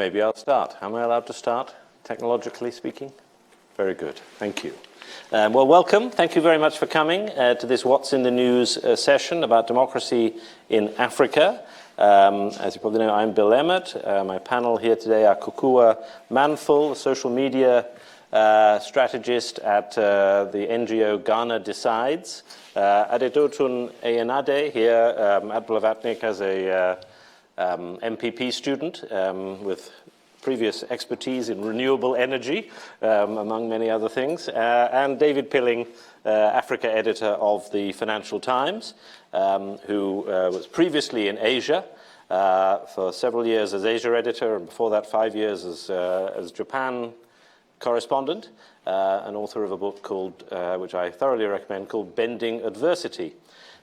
Maybe I'll start. Am I allowed to start, technologically speaking? Very good. Thank you. Well, welcome. Thank you very much for coming to this What's in the News session about democracy in Africa. As you probably know, I'm Bill Emmott. My panel here today are Kukua Manful, a social media strategist at the NGO Ghana Decides. Adedotun Eyinade here at Blavatnik as a MPP student with previous expertise in renewable energy, among many other things, and David Pilling, Africa editor of the Financial Times, who was previously in Asia for several years as Asia editor, and before that 5 years as Japan correspondent, and author of a book called, which I thoroughly recommend, called Bending Adversity.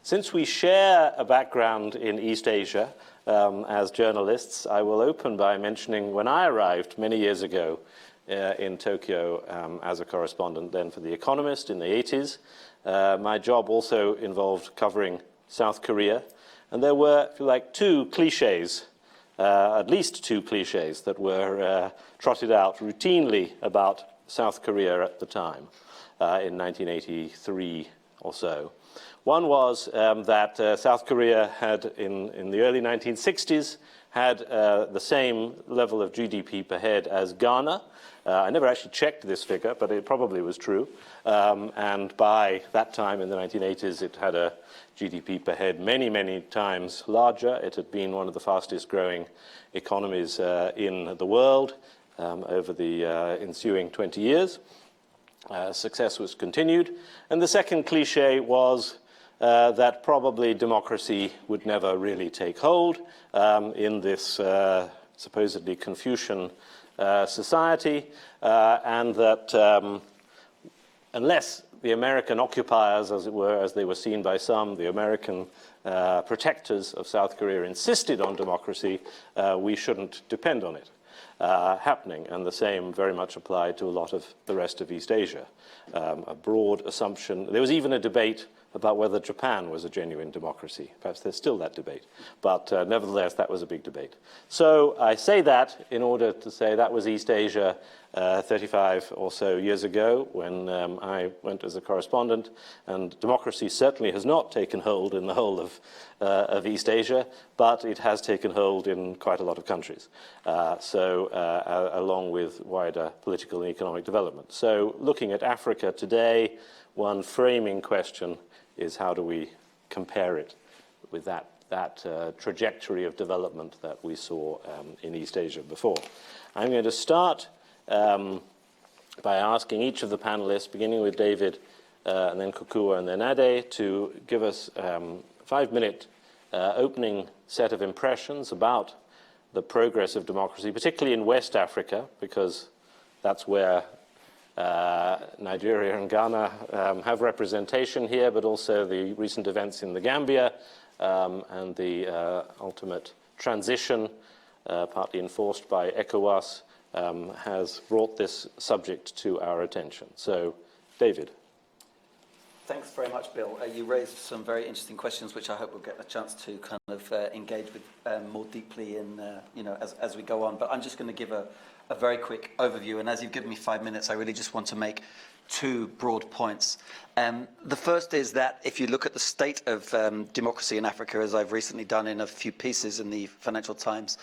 Since we share a background in East Asia, as journalists, I will open by mentioning when I arrived many years ago in Tokyo as a correspondent then for The Economist in the 80s. My job also involved covering South Korea. And there were, if you like, two cliches, at least two cliches that were trotted out routinely about South Korea at the time in 1983 or so. One was that South Korea had, in the early 1960s, had the same level of GDP per head as Ghana. I never actually checked this figure, but it probably was true. And by that time, in the 1980s, it had a GDP per head many, many times larger. It had been one of the fastest growing economies in the world over the ensuing 20 years. Success was continued. And the second cliche was that probably democracy would never really take hold in this supposedly Confucian society, and that unless the American occupiers, as it were, as they were seen by some, the American protectors of South Korea insisted on democracy, we shouldn't depend on it happening. And the same very much applied to a lot of the rest of East Asia. A broad assumption. There was even a debate about whether Japan was a genuine democracy. Perhaps there's still that debate. But nevertheless, that was a big debate. So I say that in order to say that was East Asia 35 or so years ago when I went as a correspondent. And democracy certainly has not taken hold in the whole of East Asia, but it has taken hold in quite a lot of countries, along with wider political and economic development. So looking at Africa today, one framing question is how do we compare it with that trajectory of development that we saw in East Asia before. I'm going to start by asking each of the panelists, beginning with David and then Kukua and then Ade, to give us a 5-minute opening set of impressions about the progress of democracy, particularly in West Africa, because that's where Nigeria and Ghana have representation here, but also the recent events in the Gambia and the ultimate transition, partly enforced by ECOWAS, has brought this subject to our attention. So, David. Thanks very much, Bill. You raised some very interesting questions, which I hope we'll get a chance to kind of engage with more deeply in, as we go on. But I'm just going to give a very quick overview. And as you've given me 5 minutes, I really just want to make two broad points. The first is that if you look at the state of democracy in Africa, as I've recently done in a few pieces in the Financial Times,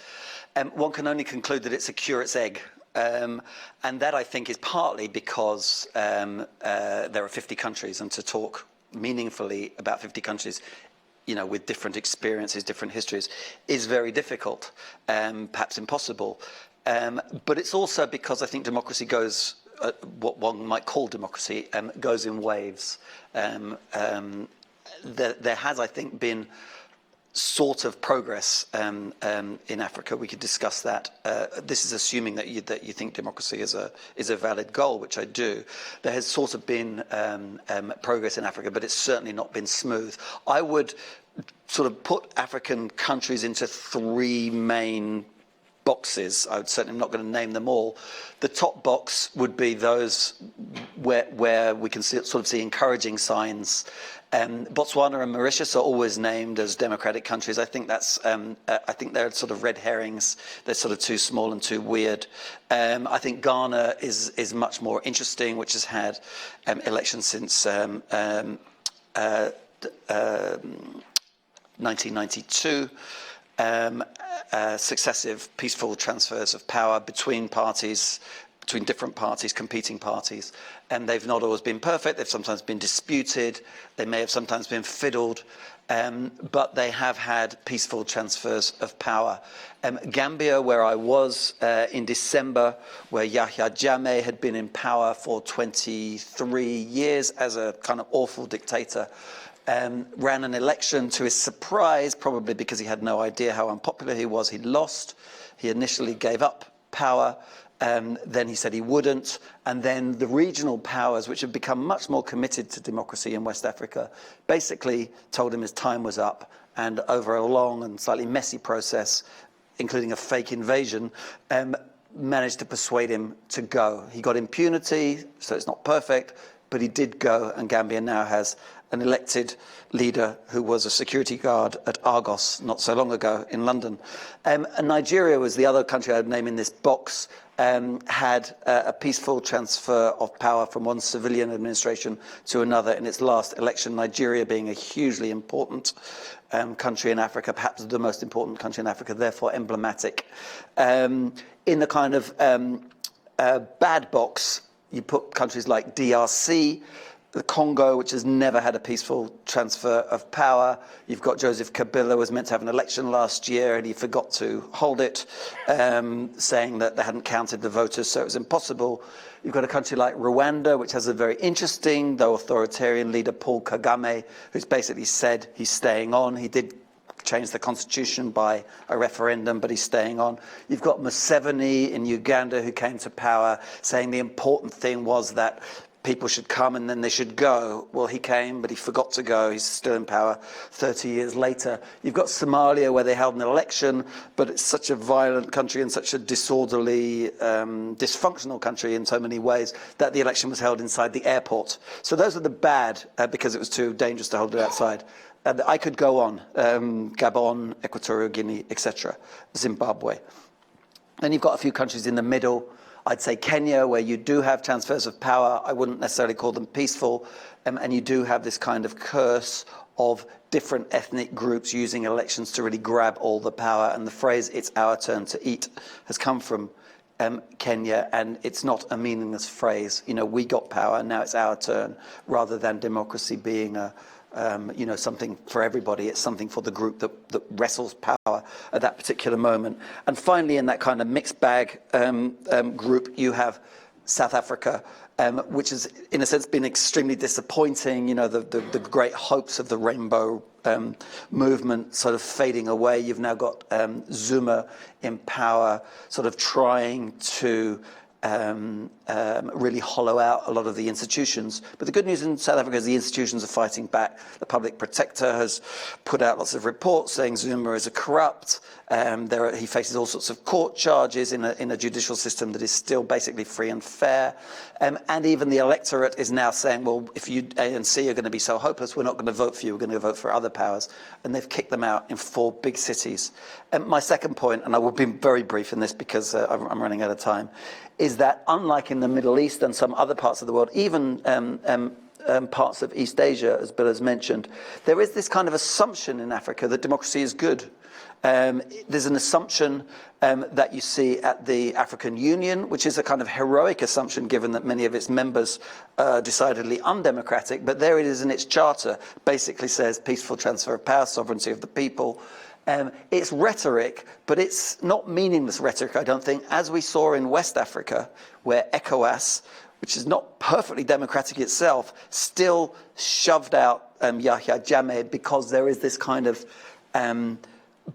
one can only conclude that it's a curate's egg. And that, I think, is partly because there are 50 countries, and to talk meaningfully about 50 countries, with different experiences, different histories, is very difficult, perhaps impossible. But it's also because I think democracy goes, what one might call democracy, goes in waves. There has, I think, been sort of progress in Africa. We could discuss that. This is assuming that you think democracy is a valid goal, which I do. There has sort of been progress in Africa, but it's certainly not been smooth. I would sort of put African countries into three main boxes. I'm not going to name them all. The top box would be those where we can sort of see encouraging signs. Botswana and Mauritius are always named as democratic countries. I think that's I think they're sort of red herrings. They're sort of too small and too weird. I think Ghana is much more interesting, which has had elections since 1992. Successive peaceful transfers of power between parties, between different parties, competing parties, and they've not always been perfect. They've sometimes been disputed. They may have sometimes been fiddled, but they have had peaceful transfers of power. Gambia, where I was in December, where Yahya Jammeh had been in power for 23 years as a kind of awful dictator, ran an election. To his surprise, probably because he had no idea how unpopular he was, he lost. He initially gave up power. Then he said he wouldn't. And then the regional powers, which have become much more committed to democracy in West Africa, basically told him his time was up. And over a long and slightly messy process, including a fake invasion, managed to persuade him to go. He got impunity, so it's not perfect, but he did go, and Gambia now has an elected leader who was a security guard at Argos not so long ago in London. And Nigeria was the other country I'd name in this box, had a peaceful transfer of power from one civilian administration to another in its last election, Nigeria being a hugely important country in Africa, perhaps the most important country in Africa, therefore emblematic. In the kind of bad box, you put countries like DRC, the Congo, which has never had a peaceful transfer of power. You've got Joseph Kabila, was meant to have an election last year, and he forgot to hold it, saying that they hadn't counted the voters, so it was impossible. You've got a country like Rwanda, which has a very interesting, though authoritarian leader, Paul Kagame, who's basically said he's staying on. He did change the constitution by a referendum, but he's staying on. You've got Museveni in Uganda, who came to power saying the important thing was that people should come and then they should go. Well, he came, but he forgot to go. He's still in power 30 years later. You've got Somalia, where they held an election, but it's such a violent country and such a disorderly, dysfunctional country in so many ways that the election was held inside the airport. So those are the bad, because it was too dangerous to hold it outside. I could go on, Gabon, Equatorial Guinea, etc., Zimbabwe. Then you've got a few countries in the middle. I'd say Kenya, where you do have transfers of power. I wouldn't necessarily call them peaceful. And you do have this kind of curse of different ethnic groups using elections to really grab all the power. And the phrase, "it's our turn to eat," has come from Kenya, and it's not a meaningless phrase. You know, we got power, now it's our turn, rather than democracy being something for everybody. It's something for the group that wrestles power at that particular moment. And finally, in that kind of mixed bag group, you have South Africa, which has, in a sense, been extremely disappointing. You know, the great hopes of the rainbow movement sort of fading away. You've now got Zuma in power, sort of trying to really hollow out a lot of the institutions. But the good news in South Africa is the institutions are fighting back. The public protector has put out lots of reports saying Zuma is a corrupt. He faces all sorts of court charges in a judicial system that is still basically free and fair. And even the electorate is now saying, well, if you ANC are going to be so hopeless, we're not going to vote for you, we're going to vote for other powers. And they've kicked them out in 4 big cities. My second point, and I will be very brief in this because I'm running out of time, is that unlike in the Middle East and some other parts of the world, even parts of East Asia, as Bill has mentioned, there is this kind of assumption in Africa that democracy is good. There's an assumption that you see at the African Union, which is a kind of heroic assumption given that many of its members are decidedly undemocratic, but there it is in its charter, basically says peaceful transfer of power, sovereignty of the people. It's rhetoric, but it's not meaningless rhetoric, I don't think, as we saw in West Africa, where ECOWAS, which is not perfectly democratic itself, still shoved out Yahya Jammeh because there is this kind of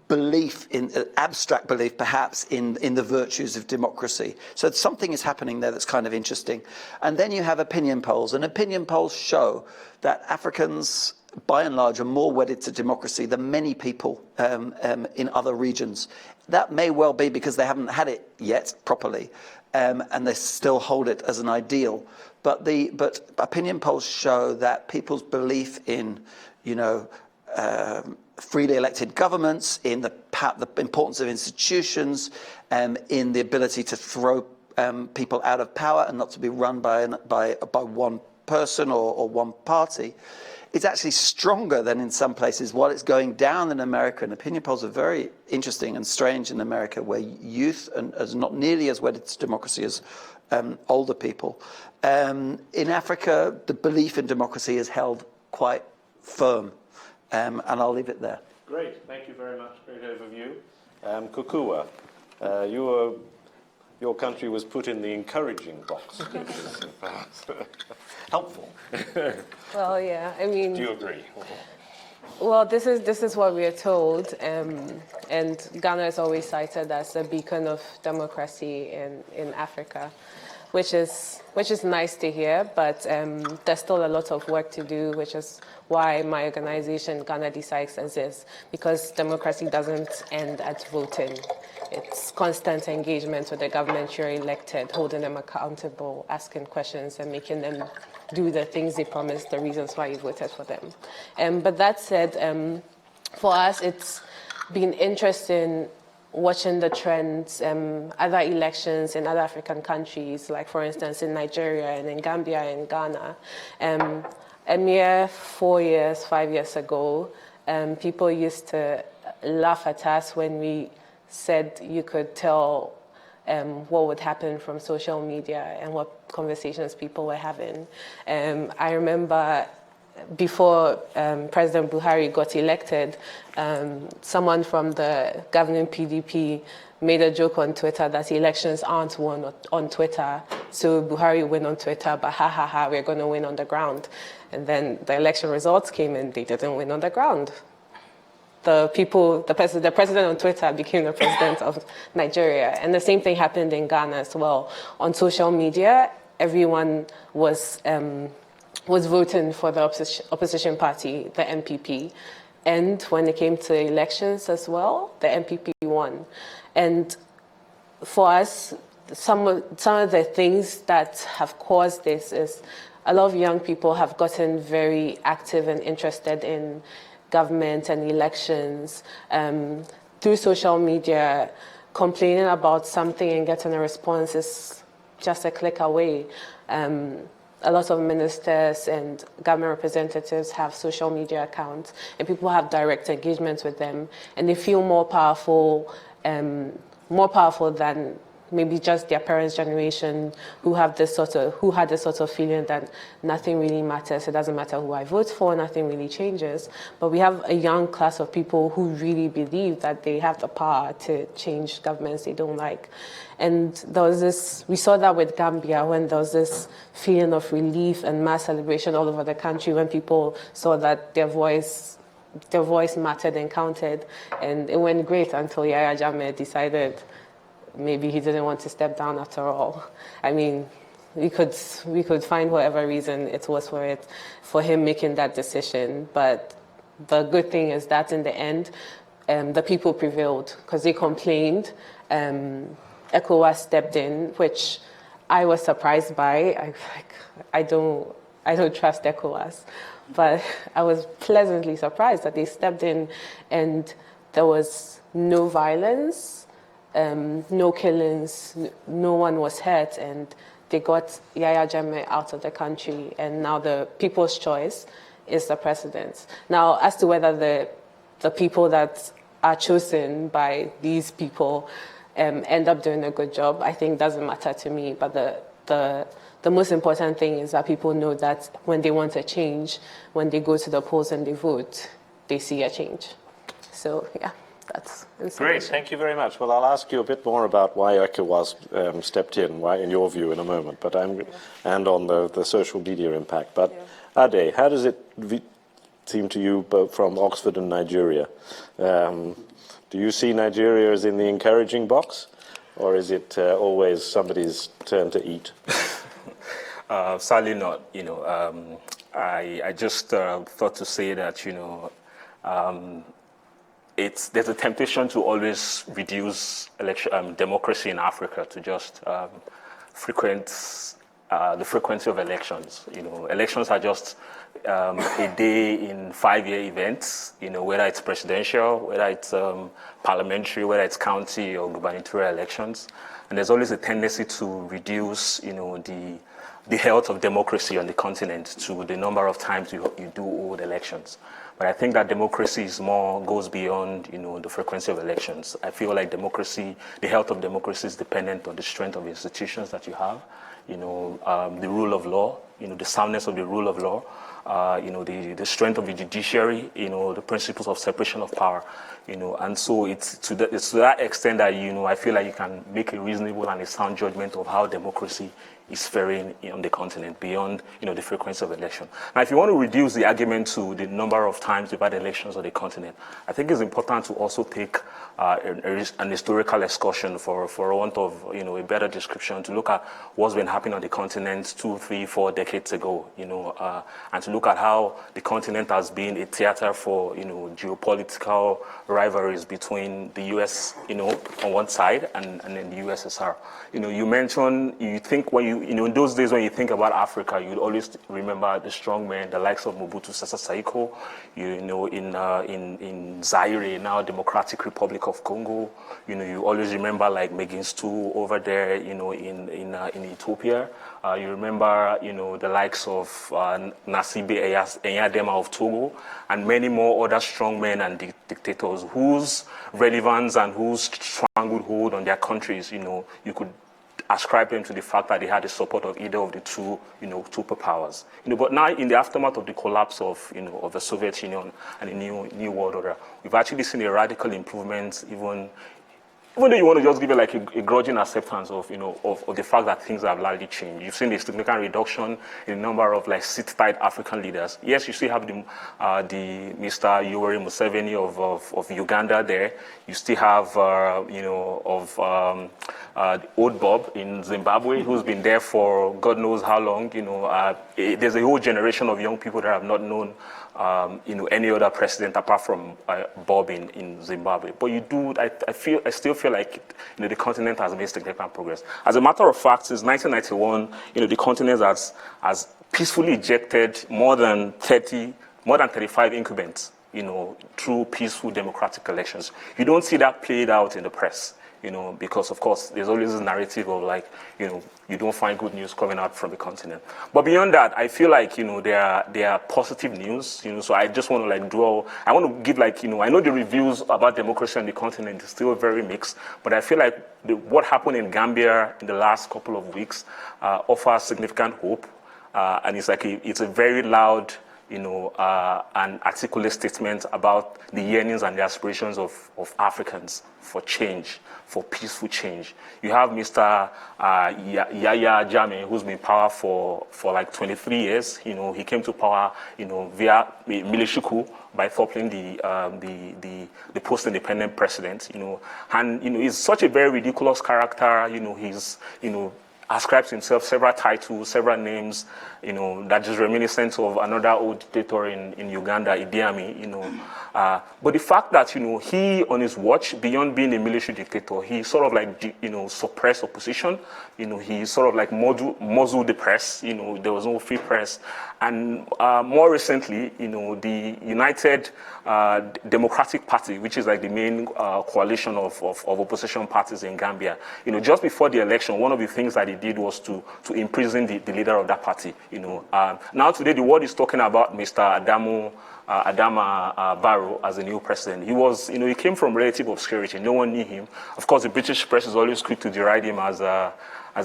belief, abstract belief perhaps, in the virtues of democracy. So something is happening there that's kind of interesting. And then you have opinion polls, and opinion polls show that Africans, by and large, are more wedded to democracy than many people in other regions. that may well be because they haven't had it yet properly, and they still hold it as an ideal. But opinion polls show that people's belief in, freely elected governments, in the importance of institutions, in the ability to throw people out of power and not to be run by one person or one party, it's actually stronger than in some places. While it's going down in America, and opinion polls are very interesting and strange in America, where youth is not nearly as wedded to democracy as older people. In Africa, the belief in democracy is held quite firm, and I'll leave it there. Great, thank you very much. Great overview. Kukua, your country was put in the encouraging box. Helpful. Well, yeah, I mean... Do you agree? Well, this is what we are told, and Ghana is always cited as a beacon of democracy in Africa, which is nice to hear, but there's still a lot of work to do, which is why my organization, Ghana Decides, exists, because democracy doesn't end at voting. It's constant engagement with the government you're elected, holding them accountable, asking questions, and making them do the things they promised, the reasons why you voted for them. But that said, for us, it's been interesting watching the trends, other elections in other African countries, like, for instance, in Nigeria and in Gambia and Ghana. A mere 5 years ago, people used to laugh at us when we said you could tell what would happen from social media and what conversations people were having. I remember before President Buhari got elected, someone from the governing PDP made a joke on Twitter that elections aren't won on Twitter, so Buhari win on Twitter, but ha ha ha, we're going to win on the ground. And then the election results came and they didn't win on the ground. The president on Twitter became the president of Nigeria. And the same thing happened in Ghana as well. On social media, everyone was voting for the opposition party, the MPP. And when it came to elections as well, the MPP won. And for us, some of the things that have caused this is a lot of young people have gotten very active and interested in government and elections through social media. Complaining about something and getting a response is just a click away. A lot of ministers and government representatives have social media accounts, and people have direct engagement with them, and they feel more powerful than maybe just their parents' generation who had this sort of feeling that nothing really matters. It doesn't matter who I vote for, nothing really changes. But we have a young class of people who really believe that they have the power to change governments they don't like. And we saw that with Gambia, when there was this feeling of relief and mass celebration all over the country when people saw that their voice mattered and counted. And it went great until Yahya Jammeh decided maybe he didn't want to step down after all. I mean, we could find whatever reason it was for him making that decision. But the good thing is that in the end, the people prevailed because they complained. ECOWAS stepped in, which I was surprised by. I don't trust ECOWAS, but I was pleasantly surprised that they stepped in, and there was no violence. No killings, no one was hurt, and they got Yahya Jammeh out of the country, and now the people's choice is the president. Now, as to whether the people that are chosen by these people end up doing a good job, I think doesn't matter to me, but the most important thing is that people know that when they want a change, when they go to the polls and they vote, they see a change. So, yeah. That's great, thank you very much. Well, I'll ask you a bit more about why ECOWAS stepped in, why, in your view, in a moment, and on the social media impact. But Ade, how does it seem to you, both from Oxford and Nigeria? Do you see Nigeria as in the encouraging box, or is it always somebody's turn to eat? Sadly not. I just thought to say that, there's a temptation to always reduce democracy in Africa to just the frequency of elections. Elections are just a day in 5-year events, whether it's presidential, whether it's parliamentary, whether it's county or gubernatorial elections. And there's always a tendency to reduce, the health of democracy on the continent to the number of times you do hold elections. But I think that democracy goes beyond, the frequency of elections. I feel like the health of democracy is dependent on the strength of institutions that you have, the rule of law, the soundness of the rule of law, the strength of the judiciary, the principles of separation of power, and so it's to that extent that, I feel like you can make a reasonable and a sound judgment of how democracy is faring on the continent beyond, the frequency of election. Now, if you want to reduce the argument to the number of times we've had elections on the continent, I think it's important to also take an historical excursion for want of, a better description, to look at what's been happening on the continent 2, 3, 4 decades ago, and to look at how the continent has been a theater for, geopolitical rivalries between the U.S., on one side and then the USSR. You mentioned, in those days when you think about Africa, you'd always remember the strong men, the likes of Mobutu Sese Seko, in Zaire, now Democratic Republic of Congo. You always remember like Mengistu over there, in Ethiopia. You remember, the likes of Nasibe Eyadema of Togo, and many more other strong men and dictators whose relevance and whose stranglehold on their countries, you could ascribe them to the fact that they had the support of either of the two, superpowers. But now in the aftermath of the collapse of, of the Soviet Union and the new world order, we've actually seen a radical improvement, even though you want to just give it like a grudging acceptance of, of the fact that things have largely changed. You've seen a significant reduction in the number of like sit-tight African leaders. Yes, you still have the Mr. Yoweri Museveni of Uganda there. You still have, Old Bob in Zimbabwe, who's been there for God knows how long. There's a whole generation of young people that have not known any other president apart from Bob in Zimbabwe. But I still feel like the continent has made significant progress. As a matter of fact, since 1991, the continent has peacefully ejected more than 35 incumbents, through peaceful democratic elections. You don't see that played out in the press. Because of course there's always this narrative of like, you don't find good news coming out from the continent. But beyond that, I feel like, there are positive news, so I just want to I want to give I know the reviews about democracy on the continent is still very mixed, but I feel like what happened in Gambia in the last couple of weeks offers significant hope, and it's a very loud, an articulate statement about the yearnings and the aspirations of Africans for change, for peaceful change. You have Mr. Yahya Jammeh, who's been in power for like 23 years. He came to power, via military coup by toppling the post-independent president. And he's such a very ridiculous character. He's ascribes himself several titles, several names, that is reminiscent of another old dictator in Uganda, Idi Amin, But the fact that, he on his watch, beyond being a military dictator, he sort of suppressed opposition. He sort of muzzled the press. There was no free press. And more recently, the United Democratic Party, which is like the main coalition of opposition parties in Gambia, just before the election, one of the things that he did was to imprison the leader of that party. Now today the world is talking about Mr. Adama Barrow as the new president. He was, he came from relative obscurity. No one knew him. Of course, the British press is always quick to deride him as a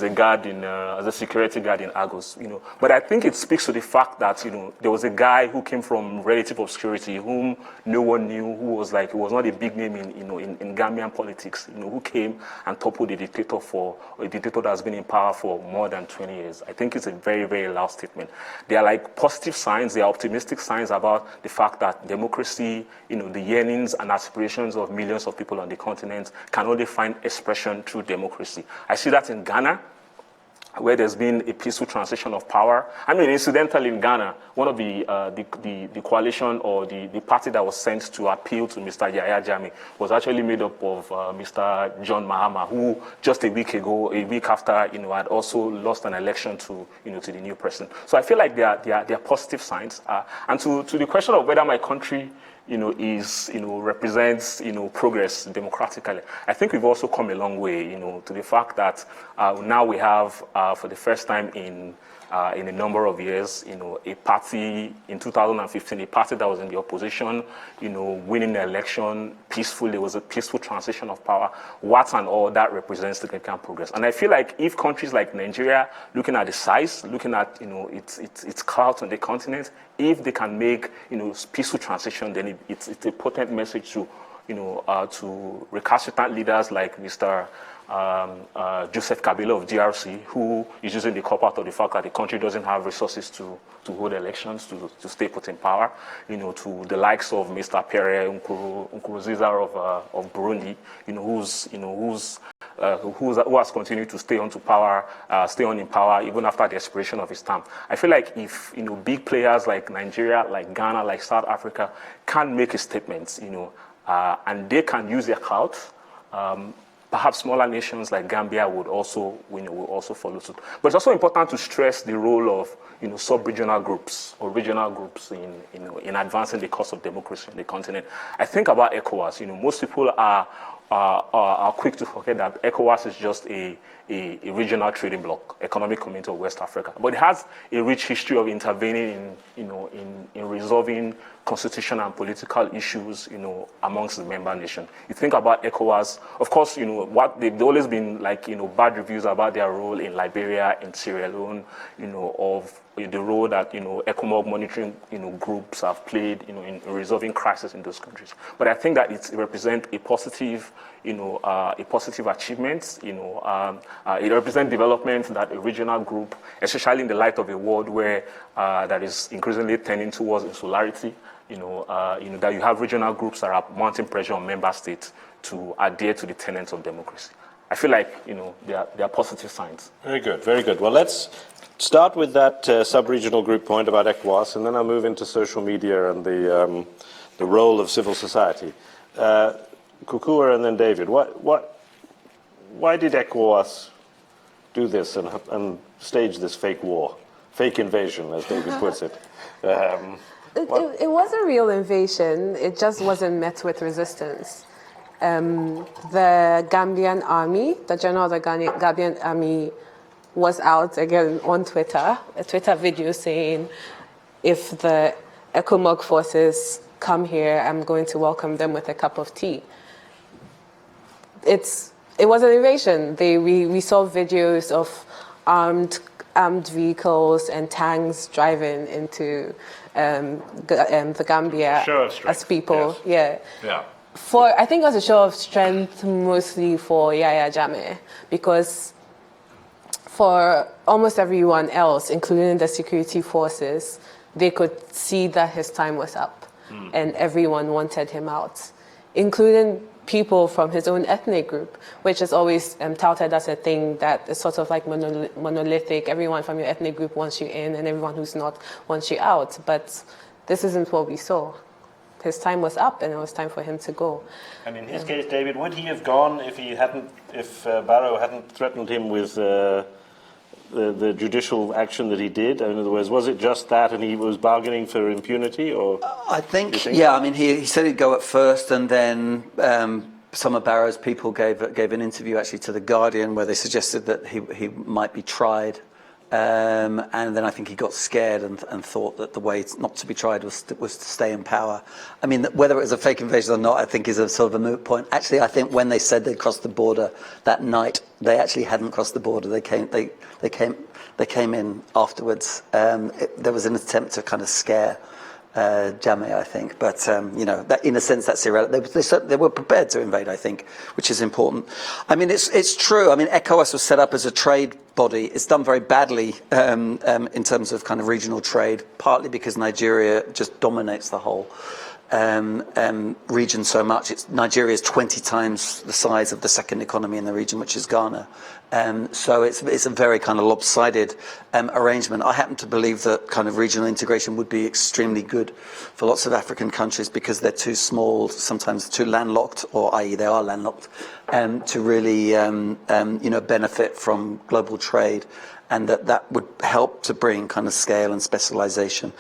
guard as a security guard in Argos. But I think it speaks to the fact that there was a guy who came from relative obscurity, whom no one knew, who was not a big name in Gambian politics. Who came and toppled a dictator that has been in power for more than 20 years. I think it's a very, very loud statement. There are positive signs, there are optimistic signs about the fact that democracy, the yearnings and aspirations of millions of people on the continent can only find expression through democracy. I see that in Ghana. where there's been a peaceful transition of power. I mean, incidentally, in Ghana, one of the coalition or the party that was sent to appeal to Mr. Yahya Jammeh was actually made up of Mr. John Mahama, who just a week after, had also lost an election to the new president. So I feel like there are positive signs. And to the question of whether my country represents, progress democratically. I think we've also come a long way, to the fact that now we have, for the first time in a number of years, a party in 2015, a party that was in the opposition, winning the election peacefully. It was a peaceful transition of power. What and all that represents significant progress. And I feel like if countries like Nigeria, looking at the size, looking at, its clout on the continent, if they can make, peaceful transition, then it's a potent message to, to recalcitrant leaders like Mr. Joseph Kabila of DRC, who is using the cop out of the fact that the country doesn't have resources to hold elections, to stay put in power, to the likes of Mr. Pierre Nkurunziza of Burundi, who has continued to stay on in power even after the expiration of his term. I feel like if big players like Nigeria, like Ghana, like South Africa can make a statement, and they can use their clout, perhaps smaller nations like Gambia would also follow suit. But it's also important to stress the role of sub-regional groups or regional groups in advancing the cause of democracy in the continent. I think about ECOWAS. Most people are quick to forget that ECOWAS is just a regional trading bloc, economic community of West Africa. But it has a rich history of intervening in resolving constitutional and political issues, amongst the member nations. You think about ECOWAS, of course, what they've always been like, bad reviews about their role in Liberia, in Sierra Leone, of the role that, ECOMOG monitoring, groups have played, in resolving crises in those countries. But I think that it represents a positive, a positive achievement, it represents development that a regional group, especially in the light of a world where that is increasingly tending towards insularity, that you have regional groups that are mounting pressure on member states to adhere to the tenets of democracy. I feel like, there are positive signs. Very good, very good. Well, let's start with that sub-regional group point about ECOWAS, and then I'll move into social media and the role of civil society. Kukua and then David, why did ECOWAS do this and stage this fake war, fake invasion, as David puts it? It was a real invasion. It just wasn't met with resistance. The Gambian army, the general of the Gambian army, was out again on Twitter, a Twitter video saying, if the ECOMOG forces come here, I'm going to welcome them with a cup of tea. It was an invasion. We saw videos of armed vehicles and tanks driving into the Gambia as people. Yes. Yeah. I think it was a show of strength mostly for Yahya Jammeh, because for almost everyone else, including the security forces, they could see that his time was up and everyone wanted him out, including people from his own ethnic group, which is always touted as a thing that is sort of like monolithic. Everyone from your ethnic group wants you in and everyone who's not wants you out. But this isn't what we saw. His time was up and it was time for him to go. And in his case, David, would he have gone if Barrow hadn't threatened him with the judicial action that he did? In other words, was it just that and he was bargaining for impunity? Or I think, yeah, I mean, he said he'd go at first, and then some of Barrow's people gave an interview actually to The Guardian where they suggested that he might be tried. And then I think he got scared and thought that the way not to be tried was to stay in power. I mean, whether it was a fake invasion or not, I think is a sort of a moot point. Actually, I think when they said they'd crossed the border that night, they actually hadn't crossed the border. They came in afterwards. There was an attempt to kind of scare Jammeh, I think, but that in a sense that's irrelevant. They were prepared to invade, I think, which is important. I mean, it's true. I mean, ECOWAS was set up as a trade body. It's done very badly in terms of kind of regional trade, partly because Nigeria just dominates the whole region so much. Nigeria is 20 times the size of the second economy in the region, which is Ghana. So it's a very kind of lopsided arrangement. I happen to believe that kind of regional integration would be extremely good for lots of African countries because they're too small, sometimes too landlocked, or i.e. they are landlocked, to really benefit from global trade. And that would help to bring kind of scale and specialization.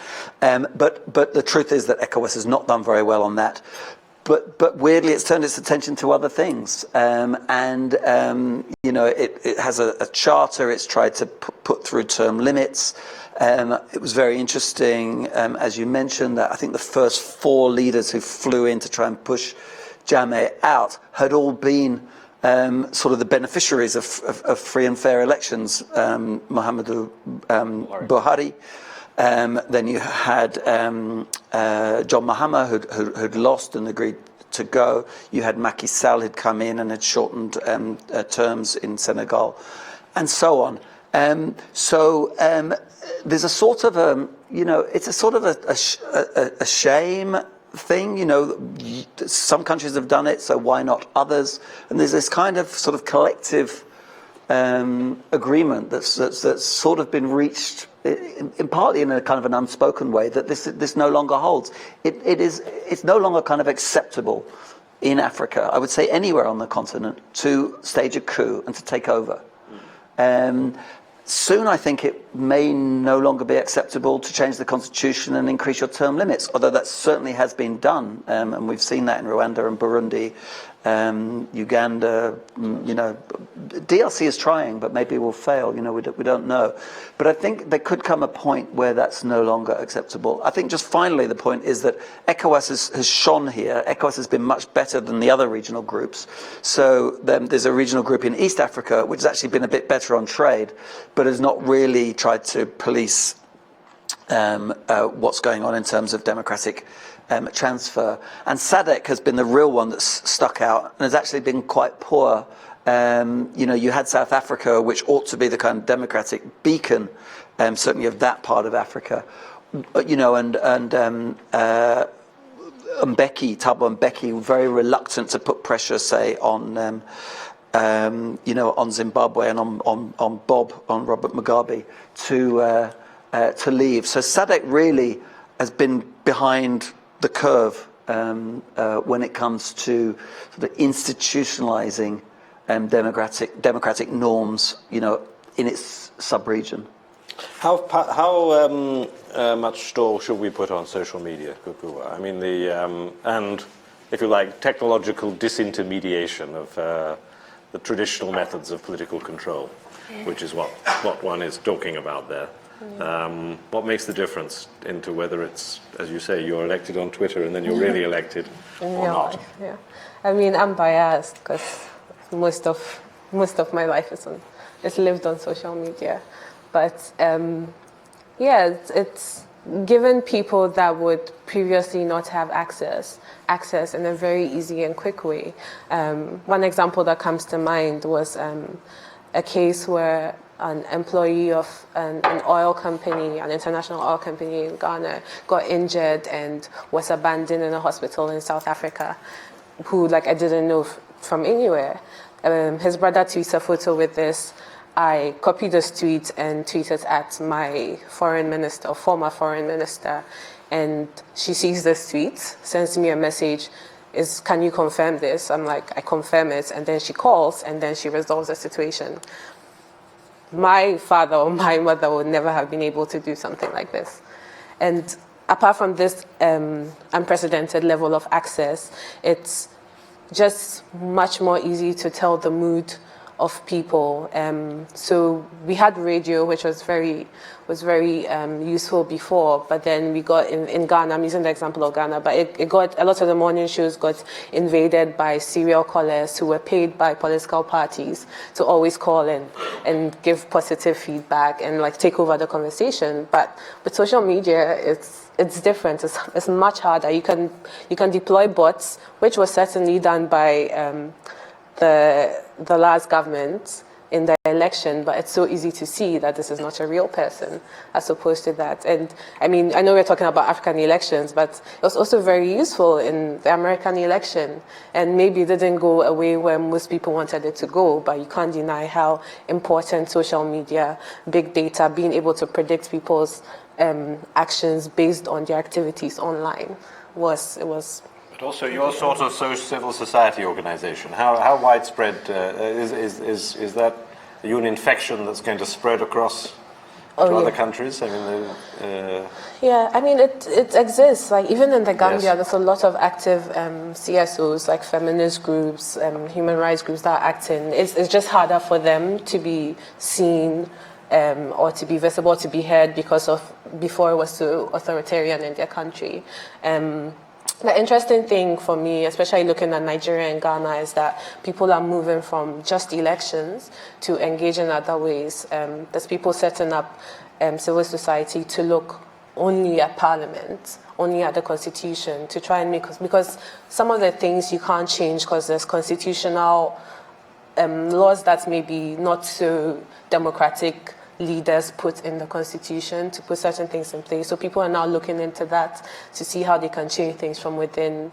But the truth is that ECOWAS has not done very well on that. But weirdly, it's turned its attention to other things. It has a charter. It's tried to put through term limits. It was very interesting, as you mentioned, that I think the first 4 leaders who flew in to try and push Jammeh out had all been sort of the beneficiaries of free and fair elections. Muhammadu Buhari. Then you had John Mahama, who'd lost and agreed to go. You had Macky Sall, who'd come in and had shortened terms in Senegal, and so on. There's a sort of it's a sort of a shame thing, some countries have done it, so why not others? And there's this kind of sort of collective agreement that's sort of been reached, partly in a kind of an unspoken way, that this no longer holds. It's no longer kind of acceptable in Africa, I would say anywhere on the continent, to stage a coup and to take over. Soon, I think it may no longer be acceptable to change the constitution and increase your term limits, although that certainly has been done, and we've seen that in Rwanda and Burundi, Uganda. DRC is trying, but maybe will fail. We don't know. But I think there could come a point where that's no longer acceptable. I think just finally the point is that ECOWAS has shone here. ECOWAS has been much better than the other regional groups. So there's a regional group in East Africa which has actually been a bit better on trade, but has not really tried to police what's going on in terms of democratic transfer. And SADC has been the real one that's stuck out and has actually been quite poor. You had South Africa, which ought to be the kind of democratic beacon, certainly of that part of Africa. Thabo Mbeki, very reluctant to put pressure, say, on Zimbabwe and on Robert Mugabe to leave. So SADC really has been behind the curve when it comes to sort of institutionalizing democratic norms, in its sub-region. How much store should we put on social media, Kukuwa? I mean, and if you like, technological disintermediation of the traditional methods of political control, which is what one is talking about there. What makes the difference into whether it's, as you say, you're elected on Twitter and then you're really elected or not? Yeah, I mean, I'm biased because most of my life is lived on social media, but it's given people that would previously not have access in a very easy and quick way. One example that comes to mind was a case where an employee of an oil company, an international oil company in Ghana, got injured and was abandoned in a hospital in South Africa, who I didn't know from anywhere. His brother tweets a photo with this. I copied this tweet and tweeted at my former foreign minister, and she sees this tweet, sends me a message, can you confirm this? I'm like, I confirm it, and then she calls, and then she resolves the situation. My father or my mother would never have been able to do something like this. And apart from this unprecedented level of access, it's just much more easy to tell the mood of people. So we had radio, which was very useful before, but then we got in Ghana, I'm using the example of Ghana, but it got, a lot of the morning shows got invaded by serial callers who were paid by political parties to always call in and give positive feedback and take over the conversation. But with social media, it's different. It's much harder. You can deploy bots, which was certainly done by the last government, in the election, but it's so easy to see that this is not a real person as opposed to that. And I mean, I know we're talking about African elections, but it was also very useful in the American election, and maybe it didn't go away where most people wanted it to go, but you can't deny how important social media, big data, being able to predict people's actions based on their activities online was. But also your sort of civil society organization, how widespread is that? Are you an infection that's going to spread across to other countries? I mean, yeah, I mean, it exists. Like, even in the Gambia, there's a lot of active CSOs, like feminist groups, human rights groups that are acting. It's just harder for them to be seen or to be visible, to be heard, because of before it was so authoritarian in their country. The interesting thing for me, especially looking at Nigeria and Ghana, is that people are moving from just elections to engage in other ways. There's people setting up civil society to look only at parliament, only at the constitution, to try and make, because some of the things you can't change because there's constitutional laws that may be not so democratic leaders put in the constitution to put certain things in place. So people are now looking into that to see how they can change things from within,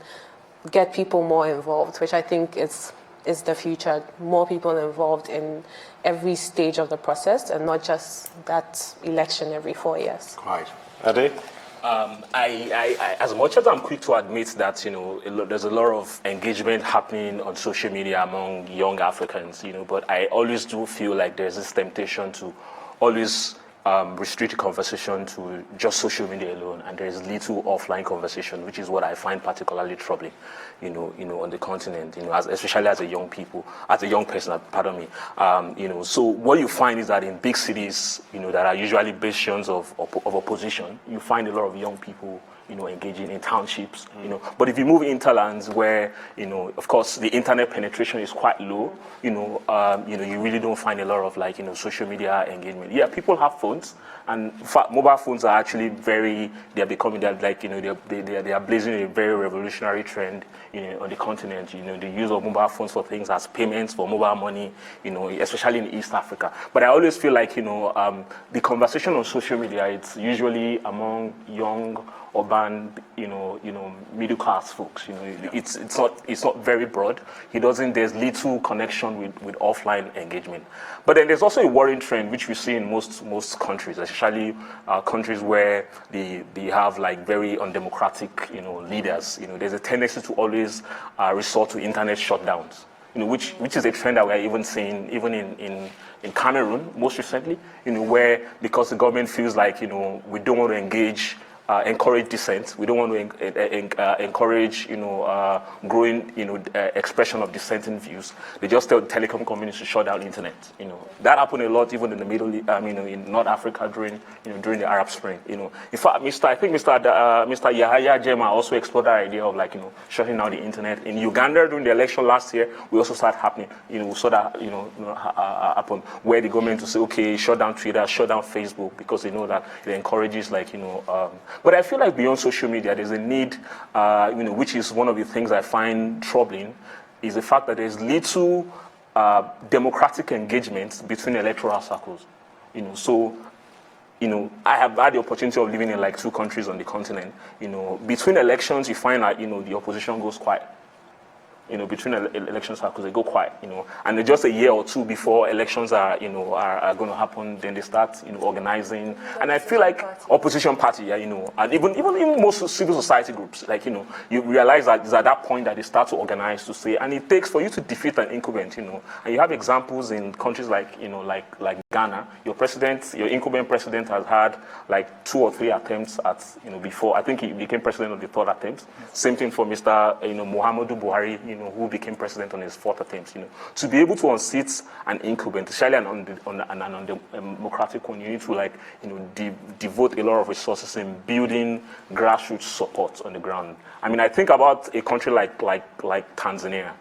get people more involved, which I think is the future. More people involved in every stage of the process and not just that election every 4 years. Quite. Ade? I, as much as I'm quick to admit that, there's a lot of engagement happening on social media among young Africans, but I always do feel like there's this temptation to always restrict the conversation to just social media alone, and there's little offline conversation, which is what I find particularly troubling, on the continent, especially as a young person, pardon me. So what you find is that in big cities, that are usually bastions of opposition, you find a lot of young people engaging in townships, But if you move interlands where, of course, the internet penetration is quite low, you really don't find a lot of social media engagement. Yeah, people have phones, and in fact, mobile phones are actually they're blazing a very revolutionary trend, on the continent. The use of mobile phones for things as payments, for mobile money, especially in East Africa. But I always feel like, the conversation on social media, it's usually among young, urban, middle class folks. It's not very broad. There's little connection with offline engagement. But then there's also a worrying trend which we see in most countries, especially countries where they have very undemocratic leaders. There's a tendency to always resort to internet shutdowns. Which is a trend that we're even seeing even in Cameroon most recently. Where, because the government feels like we don't want to encourage dissent. We don't want to encourage, growing, expression of dissenting views. They just tell the telecom companies to shut down the internet. That happened a lot even in the Middle East, in North Africa during the Arab Spring. In fact, Mr. Yahya Jammeh also explored that idea of shutting down the internet. In Uganda during the election last year, we also saw that happening. We saw that happen where the government will say, okay, shut down Twitter, shut down Facebook, because they know that it encourages But I feel like beyond social media, there's a need, which is one of the things I find troubling, is the fact that there's little democratic engagement between electoral circles. I have had the opportunity of living in 2 countries on the continent. Between elections, you find that the opposition goes quiet. Between election cycles, they go quiet, and just a year or two before elections are going to happen, then they start, organizing. And I feel like opposition party, and even most civil society groups, you realize that it's at that point that they start to organize to say, and it takes for you to defeat an incumbent, and you have examples in countries like Ghana. Your incumbent president has had 2 or 3 attempts at, before. I think he became president on the 3rd attempt. Same thing for Mr. Muhammadu Buhari, who became president on his 4th attempt. To be able to unseat an incumbent, especially on the democratic one, you need to devote a lot of resources in building grassroots support on the ground. I think about a country like Tanzania.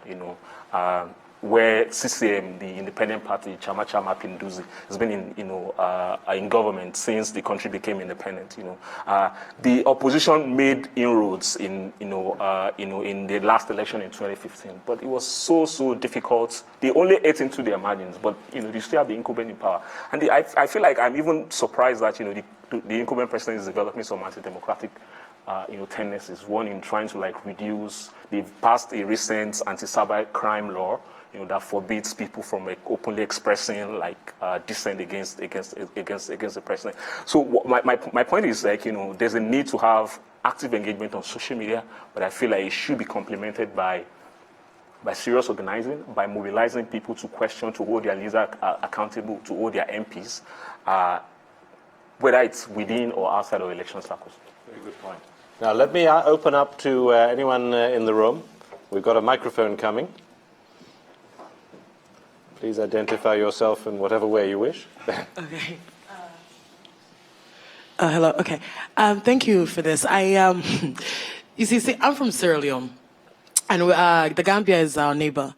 where CCM, the independent party, Chama Chama Pinduzi, has been in government since the country became independent. The opposition made inroads in the last election in 2015, but it was so difficult. They only ate into their margins, but they still have the incumbent in power. And I feel like I'm even surprised that the incumbent president is developing some anti-democratic tendencies. One, in trying to reduce. They've passed a recent anti-cyber crime law, that forbids people from openly expressing dissent against the president. So my point is there's a need to have active engagement on social media, but I feel like it should be complemented by serious organizing, by mobilizing people to question, to hold their leaders accountable, to hold their MPs, whether it's within or outside of election circles. Very good point. Now, let me open up to anyone in the room. We've got a microphone coming. Please identify yourself in whatever way you wish. Okay. Hello. Okay. Thank you for this. You see, I'm from Sierra Leone, and the Gambia is our neighbor.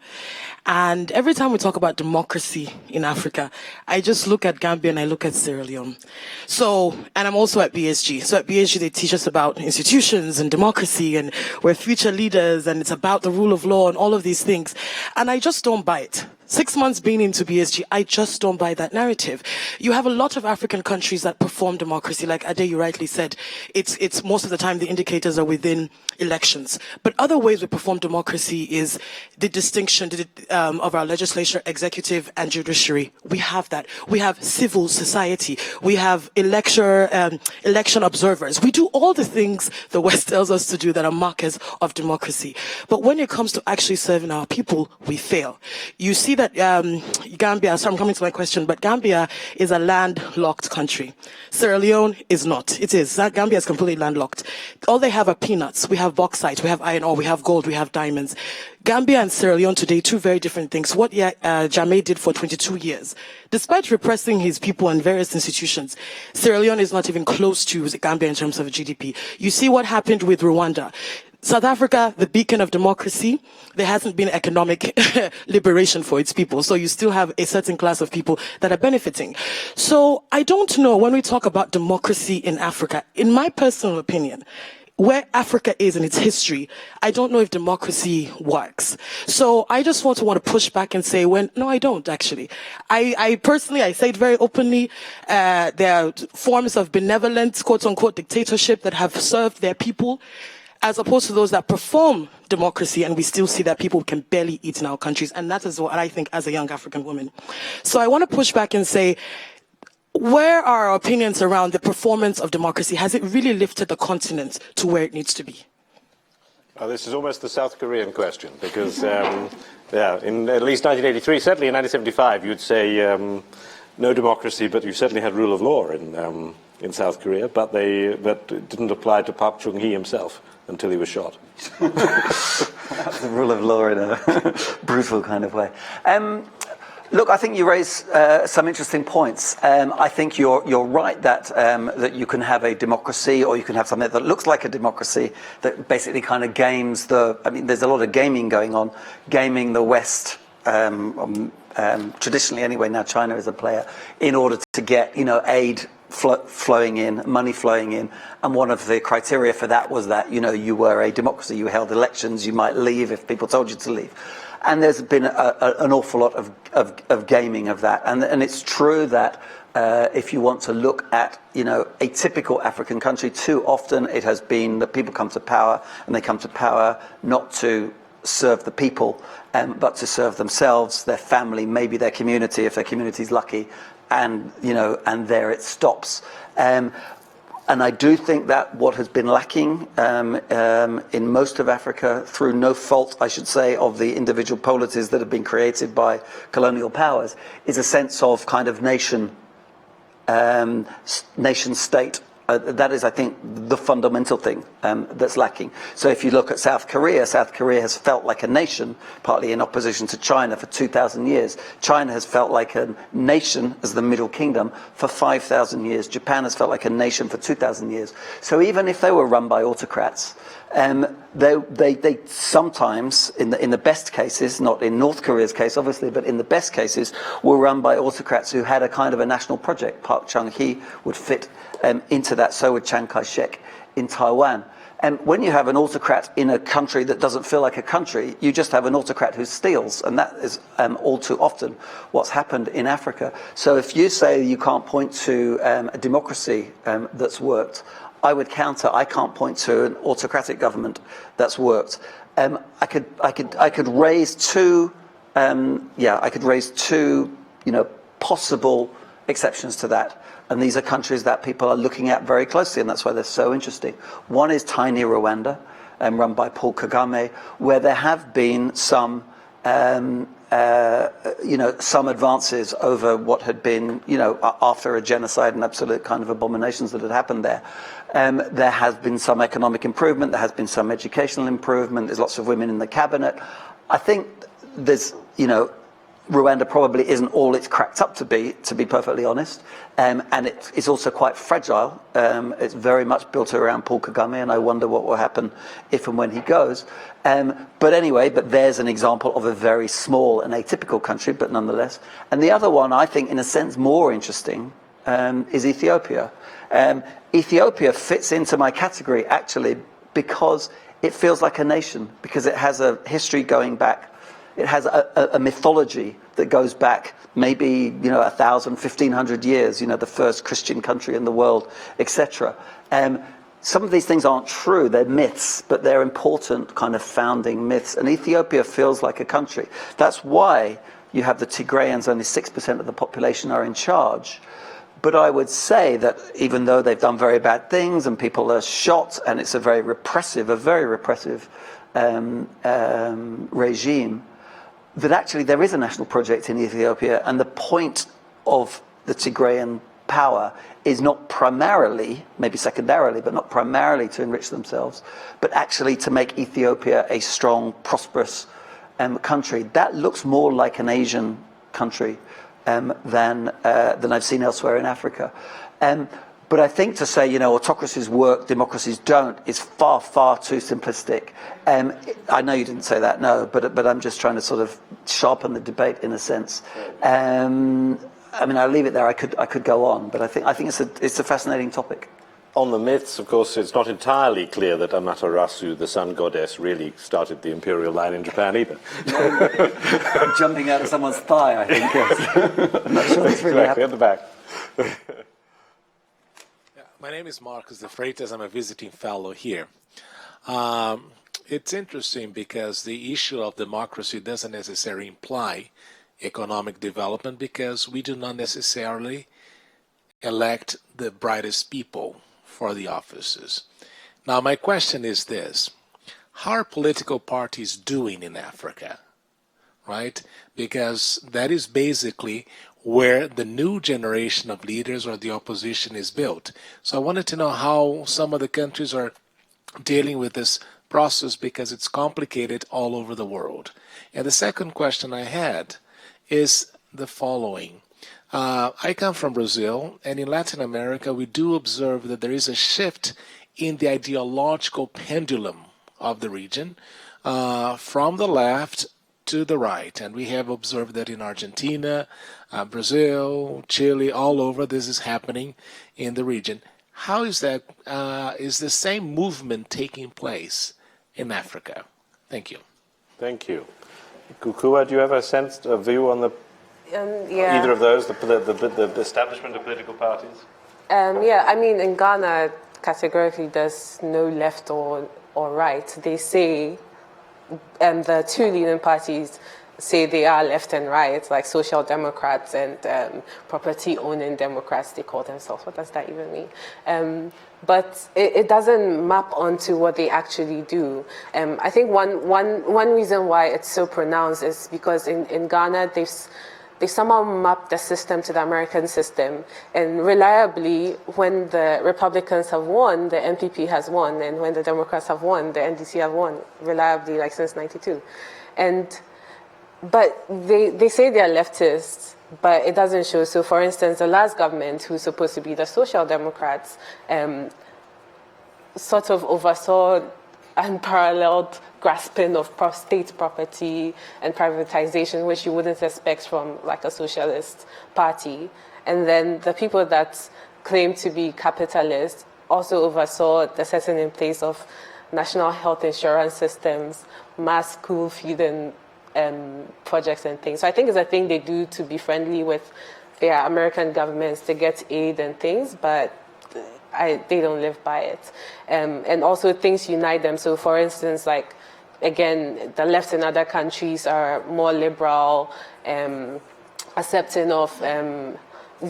And every time we talk about democracy in Africa, I just look at Gambia and I look at Sierra Leone. So, and I'm also at BSG. So at BSG, they teach us about institutions and democracy, and we're future leaders, and it's about the rule of law and all of these things. And I just don't buy it. 6 months being into BSG, I just don't buy that narrative. You have a lot of African countries that perform democracy. Like Ade, you rightly said, it's most of the time the indicators are within elections. But other ways we perform democracy is the distinction of our legislature, executive, and judiciary. We have that. We have civil society. We have election observers. We do all the things the West tells us to do that are markers of democracy. But when it comes to actually serving our people, we fail. You see that Gambia, so I'm coming to my question, but Gambia is a landlocked country. Sierra Leone is not. It is. Gambia is completely landlocked. All they have are peanuts. We have bauxite, we have iron ore, we have gold, we have diamonds. Gambia and Sierra Leone today, two very different things. What Jammeh did for 22 years, despite repressing his people and various institutions, Sierra Leone is not even close to Gambia in terms of GDP. You see what happened with Rwanda. South Africa, the beacon of democracy, there hasn't been economic liberation for its people. So you still have a certain class of people that are benefiting. So I don't know, when we talk about democracy in Africa, in my personal opinion, where Africa is in its history, I don't know if democracy works. So I just want to push back and say, no, I don't actually. I personally, I say it very openly, there are forms of benevolent, quote unquote, dictatorship that have served their people, as opposed to those that perform democracy, and we still see that people can barely eat in our countries. And that is what I think as a young African woman. So I want to push back and say, where are our opinions around the performance of democracy? Has it really lifted the continent to where it needs to be? Well, this is almost the South Korean question, because in at least 1983, certainly in 1975, you'd say no democracy, but you certainly had rule of law in South Korea, but it didn't apply to Park Chung-hee himself until he was shot. The rule of law in a brutal kind of way. Look, I think you raise some interesting points. I think you're right that you can have a democracy, or you can have something that looks like a democracy that basically kind of games there's a lot of gaming going on, gaming the West, traditionally anyway, now China is a player, in order to get, aid flowing in, money flowing in. And one of the criteria for that was that, you were a democracy, you held elections, you might leave if people told you to leave. And there's been an awful lot of gaming of that. And it's true that if you want to look at, a typical African country, too often it has been that people come to power, and they come to power not to serve the people, but to serve themselves, their family, maybe their community, if their community's lucky, and there it stops. And I do think that what has been lacking in most of Africa, through no fault, I should say, of the individual polities that have been created by colonial powers, is a sense of kind of nation state That is, I think, the fundamental thing that's lacking. So if you look at South Korea has felt like a nation, partly in opposition to China, for 2,000 years. China has felt like a nation as the Middle Kingdom for 5,000 years. Japan has felt like a nation for 2,000 years. So even if they were run by autocrats, they sometimes, in the best cases, not in North Korea's case, obviously, but in the best cases, were run by autocrats who had a kind of a national project. Park Chung-hee would fit into that, so would Chiang Kai-shek in Taiwan. And when you have an autocrat in a country that doesn't feel like a country, you just have an autocrat who steals. And that is all too often what's happened in Africa. So if you say you can't point to a democracy that's worked, I would counter. I can't point to an autocratic government that's worked. I could raise two. I could raise two, possible exceptions to that. And these are countries that people are looking at very closely, and that's why they're so interesting. One is tiny Rwanda, run by Paul Kagame, where there have been some advances over what had been, after a genocide and absolute kind of abominations that had happened there. There has been some economic improvement. There has been some educational improvement. There's lots of women in the cabinet. I think there's, Rwanda probably isn't all it's cracked up to be perfectly honest. And it's also quite fragile. It's very much built around Paul Kagame, and I wonder what will happen if and when he goes. But there's an example of a very small and atypical country, but nonetheless. And the other one, I think, in a sense, more interesting, is Ethiopia. Ethiopia fits into my category, actually, because it feels like a nation, because it has a history going back. It has a mythology that goes back maybe 1,000, 1,500 years. The first Christian country in the world, etc. Some of these things aren't true; they're myths, but they're important kind of founding myths. And Ethiopia feels like a country. That's why you have the Tigrayans. Only 6% of the population are in charge. But I would say that even though they've done very bad things and people are shot, and it's a very repressive regime. That actually there is a national project in Ethiopia, and the point of the Tigrayan power is not primarily, maybe secondarily, but not primarily to enrich themselves, but actually to make Ethiopia a strong, prosperous country. That looks more like an Asian country than I've seen elsewhere in Africa. But I think to say, autocracies work, democracies don't, is far, far too simplistic. I know you didn't say that, no, but I'm just trying to sort of sharpen the debate in a sense. I'll leave it there. I could go on, but I think it's a fascinating topic. On the myths, of course, it's not entirely clear that Amaterasu, the sun goddess, really started the imperial line in Japan either. Jumping out of someone's thigh, I think, yes. I'm not sure it's really exactly, at the back. My name is Marcus de Freitas. I'm a visiting fellow here. It's interesting because the issue of democracy doesn't necessarily imply economic development, because we do not necessarily elect the brightest people for the offices. Now, my question is this. How are political parties doing in Africa? Right? Because that is basically where the new generation of leaders or the opposition is built. So I wanted to know how some of the countries are dealing with this process, because it's complicated all over the world. And the second question I had is the following. I come from Brazil, and in Latin America, we do observe that there is a shift in the ideological pendulum of the region from the left to the right. And we have observed that in Argentina, Brazil, Chile, all over, this is happening in the region. How is that? Is the same movement taking place in Africa? Thank you. Thank you. Kukua, do you have a view on either of those, the establishment of political parties? In Ghana, categorically, there's no left or right. They say, the two leading parties say they are left and right, like social democrats and property-owning democrats, they call themselves. What does that even mean? But it doesn't map onto what they actually do. I think one reason why it's so pronounced is because in Ghana, they somehow map the system to the American system. And reliably, when the Republicans have won, the NPP has won. And when the Democrats have won, the NDC have won, reliably, like since 92. But they say they're leftists, but it doesn't show. So for instance, the last government, who's supposed to be the Social Democrats, sort of oversaw unparalleled grasping of state property and privatization, which you wouldn't expect from like a socialist party. And then the people that claim to be capitalists also oversaw the setting in place of national health insurance systems, mass school feeding projects and things. So I think it's a thing they do to be friendly with their American governments to get aid and things, but they don't live by it. And also things unite them. So for instance, like, again, the left in other countries are more liberal, accepting of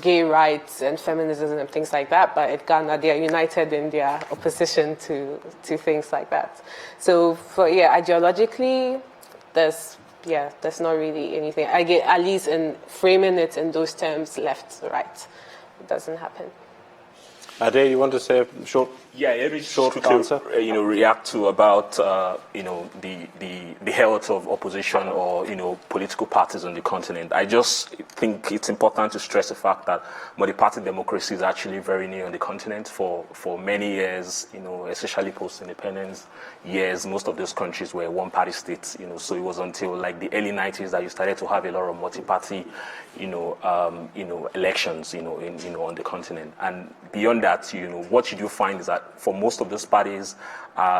gay rights and feminism and things like that, but at Ghana, they are united in their opposition to things like that. So ideologically, there's not really anything. I get, at least in framing it in those terms, left, right, it doesn't happen. Ade, you want to say a short answer? React to about the health of opposition or political parties on the continent. I just think it's important to stress the fact that multi-party democracy is actually very new on the continent for many years. Especially post-independence years, most of those countries were one-party states. So it was until like the early 90s that you started to have a lot of multi-party, elections, on the continent. And beyond that, what you do find is that for most of those parties,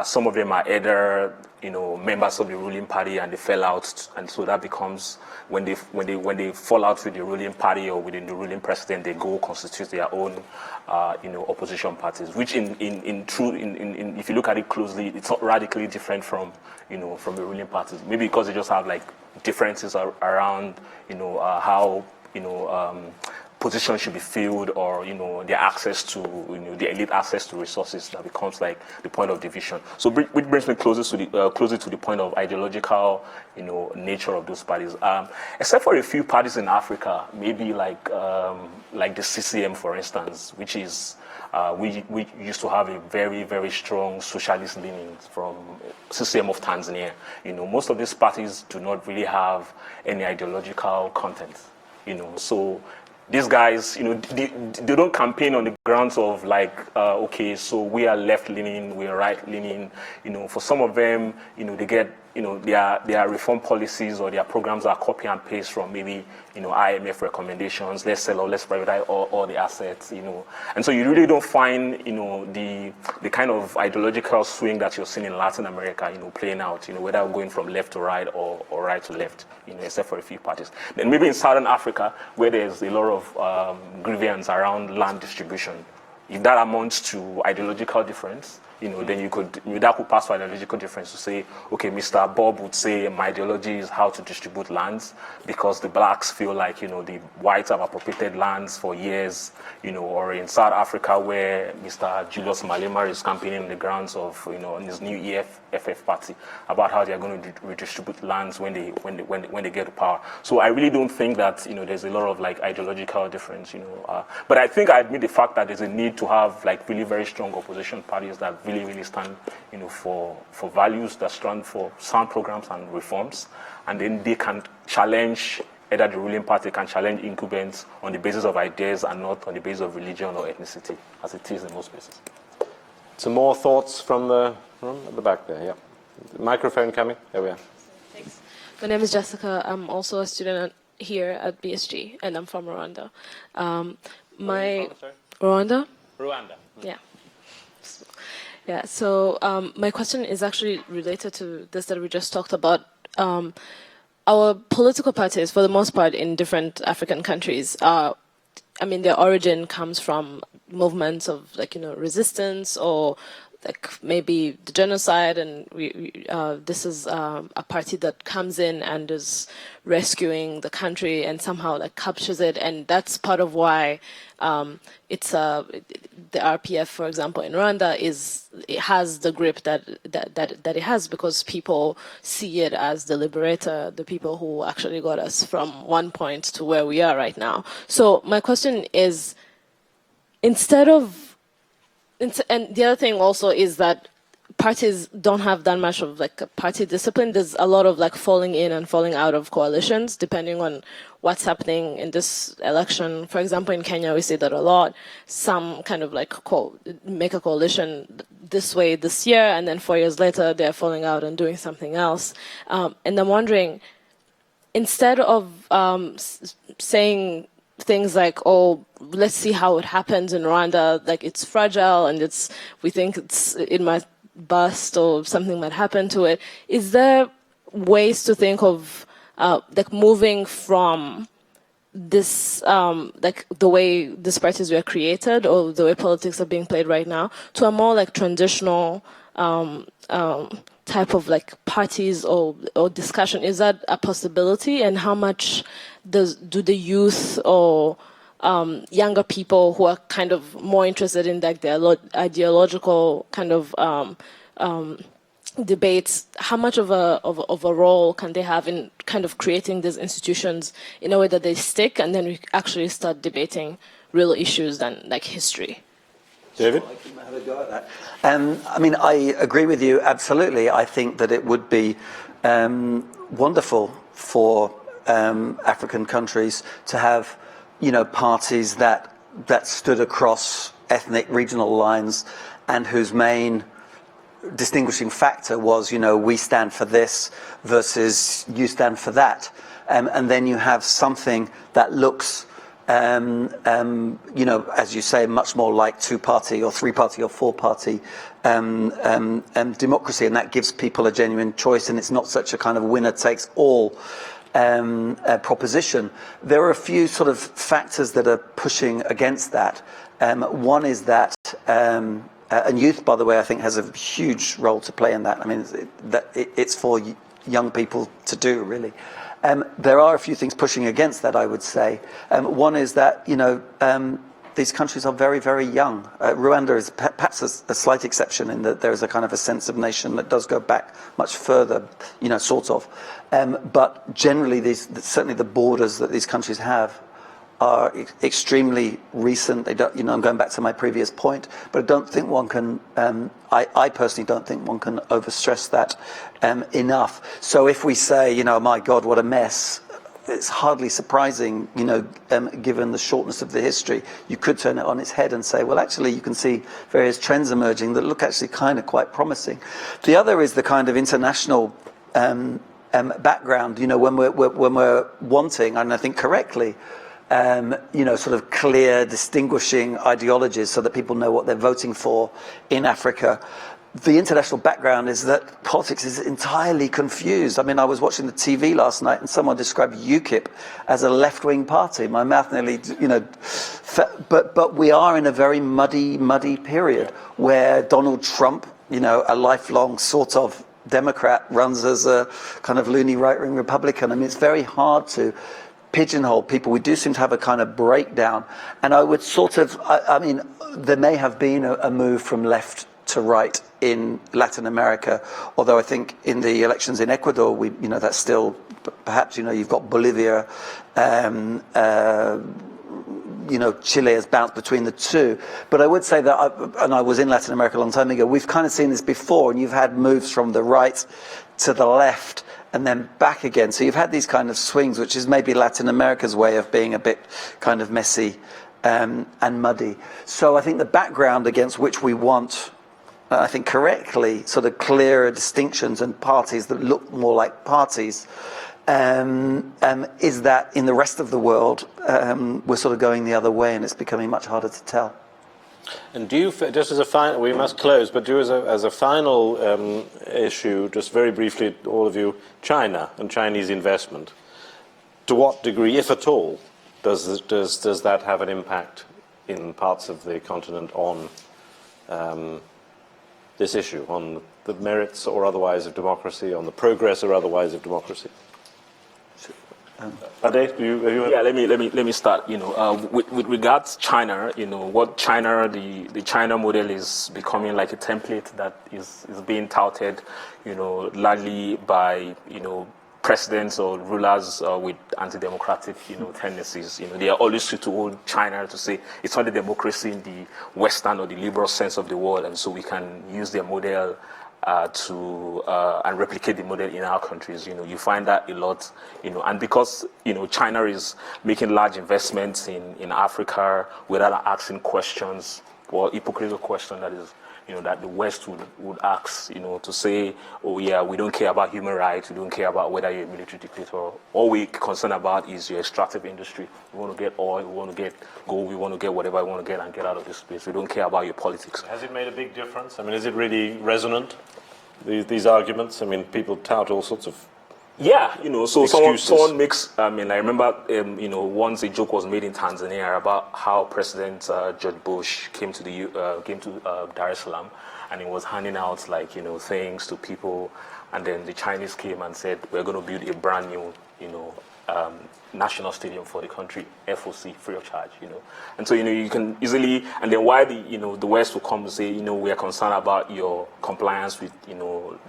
some of them are either members of the ruling party and they fell out, and so that becomes when they fall out with the ruling party or within the ruling president, they go constitute their own opposition parties. Which if you look at it closely, it's not radically different from from the ruling parties. Maybe because they just have like differences around how positions should be filled, or their access to the elite access to resources that becomes like the point of division. So which brings me closer to the point of ideological nature of those parties. Except for a few parties in Africa, maybe like the CCM, for instance, which is we used to have a very, very strong socialist leanings from CCM of Tanzania. Most of these parties do not really have any ideological content. So these guys, they don't campaign on the grounds of like, okay, so we are left-leaning, we are right-leaning. For some of them, they get, their reform policies or their programs are copy and paste from maybe, IMF recommendations. Let's sell or let's privatize all the assets, And so you really don't find, the kind of ideological swing that you're seeing in Latin America, playing out, whether going from left to right or right to left, except for a few parties. Then maybe in Southern Africa, where there's a lot of grievance around land distribution, if that amounts to ideological difference, then that could pass for ideological difference to say, okay, Mr. Bob would say my ideology is how to distribute lands because the blacks feel like, the whites have appropriated lands for years, or in South Africa where Mr. Julius Malema is campaigning on the grounds of, his new EFF party about how they're going to redistribute lands when they get to power. So I really don't think that, there's a lot of like ideological difference, but I think I admit the fact that there's a need to have like really very strong opposition parties that really stand, for values that stand for sound programs and reforms, and then they can challenge either the ruling party can challenge incumbents on the basis of ideas and not on the basis of religion or ethnicity, as it is in most places. Some more thoughts from the room at the back there. Yeah, the microphone coming. There we are. Thanks. My name is Jessica. I'm also a student here at BSG, and I'm from Rwanda. Rwanda. Yeah. Yeah, so my question is actually related to this that we just talked about. Our political parties, for the most part, in different African countries, their origin comes from movements of, resistance or like maybe the genocide, and this is a party that comes in and is rescuing the country and somehow like captures it, and that's part of why it's the RPF, for example, in Rwanda it has the grip that it has, because people see it as the liberator, the people who actually got us from one point to where we are right now. So my question is, and the other thing also is that parties don't have that much of like a party discipline. There's a lot of like falling in and falling out of coalitions depending on what's happening in this election. For example, in Kenya, we see that a lot. Some kind of like make a coalition this way this year, and then 4 years later, they're falling out and doing something else. And I'm wondering, instead of saying things like, oh, let's see how it happens in Rwanda, like it's fragile and we think it might bust or something might happen to it. Is there ways to think of like moving from this, like the way these parties were created or the way politics are being played right now, to a more like transitional type of like parties or discussion? Is that a possibility? And how much do the youth or younger people who are kind of more interested in like the ideological kind of debates, how much of a role can they have in kind of creating these institutions in a way that they stick, and then we actually start debating real issues than like history? David? I can have a go at that. I mean, I agree with you absolutely. I think that it would be wonderful for African countries to have, parties that stood across ethnic, regional lines, and whose main distinguishing factor was, we stand for this versus you stand for that, and then you have something that looks, as you say, much more like two-party or three-party or four-party democracy, and that gives people a genuine choice, and it's not such a kind of winner-takes-all proposition. There are a few sort of factors that are pushing against that. One is that, and youth, by the way, I think has a huge role to play in that. I mean, it's for young people to do, really. There are a few things pushing against that, I would say. One is that, these countries are very, very young. Rwanda is perhaps a slight exception in that there is a kind of a sense of nation that does go back much further, sort of. But generally, certainly the borders that these countries have are extremely recent. They don't, I'm going back to my previous point, but I don't think one can, I personally don't think one can overstress that enough. So if we say, my God, what a mess, it's hardly surprising, given the shortness of the history. You could turn it on its head and say, well, actually, you can see various trends emerging that look actually kind of quite promising. The other is the kind of international background, when we're wanting, and I think correctly, sort of clear, distinguishing ideologies so that people know what they're voting for in Africa. The international background is that politics is entirely confused. I mean, I was watching the TV last night and someone described UKIP as a left-wing party. My mouth nearly, but we are in a very muddy period where Donald Trump, a lifelong sort of Democrat, runs as a kind of loony right-wing Republican. I mean, it's very hard to pigeonhole people. We do seem to have a kind of breakdown. And I would sort of, there may have been a move from left to right in Latin America, although I think in the elections in Ecuador, that's still, perhaps, you've got Bolivia, Chile has bounced between the two. But I would say that, I was in Latin America a long time ago, we've kind of seen this before, and you've had moves from the right to the left and then back again. So you've had these kind of swings, which is maybe Latin America's way of being a bit kind of messy and muddy. So I think the background against which we want, I think correctly, sort of clearer distinctions and parties that look more like parties, is that in the rest of the world, we're sort of going the other way, and it's becoming much harder to tell. And do you, just as a final, we must close, but do as a final issue, just very briefly, all of you, China and Chinese investment. To what degree, if at all, does that have an impact in parts of the continent on this issue, on the merits or otherwise of democracy, on the progress or otherwise of democracy? Ade, Yeah, let me start. With regards to China, what China, the China model is becoming like a template that is being touted, largely by presidents or rulers with anti-democratic, tendencies. They are always to hold China to say it's not a democracy in the Western or the liberal sense of the word, and so we can use their model and replicate the model in our countries. You find that a lot, and because China is making large investments in Africa without asking questions or hypocritical questions that is that the West would ask, to say, oh yeah, we don't care about human rights, we don't care about whether you're a military dictator. All we're concerned about is your extractive industry. We want to get oil, we want to get gold, we want to get whatever we want to get and get out of this place. We don't care about your politics. Has it made a big difference? I mean, is it really resonant, these arguments? I mean, people tout all sorts of Yeah, so someone makes, I remember, once a joke was made in Tanzania about how President George Bush came to Dar es Salaam, and he was handing out things to people, and then the Chinese came and said, we're going to build a brand new, national stadium for the country, FOC, free of charge, And so, you can easily, and then why the West will come and say, we are concerned about your compliance with,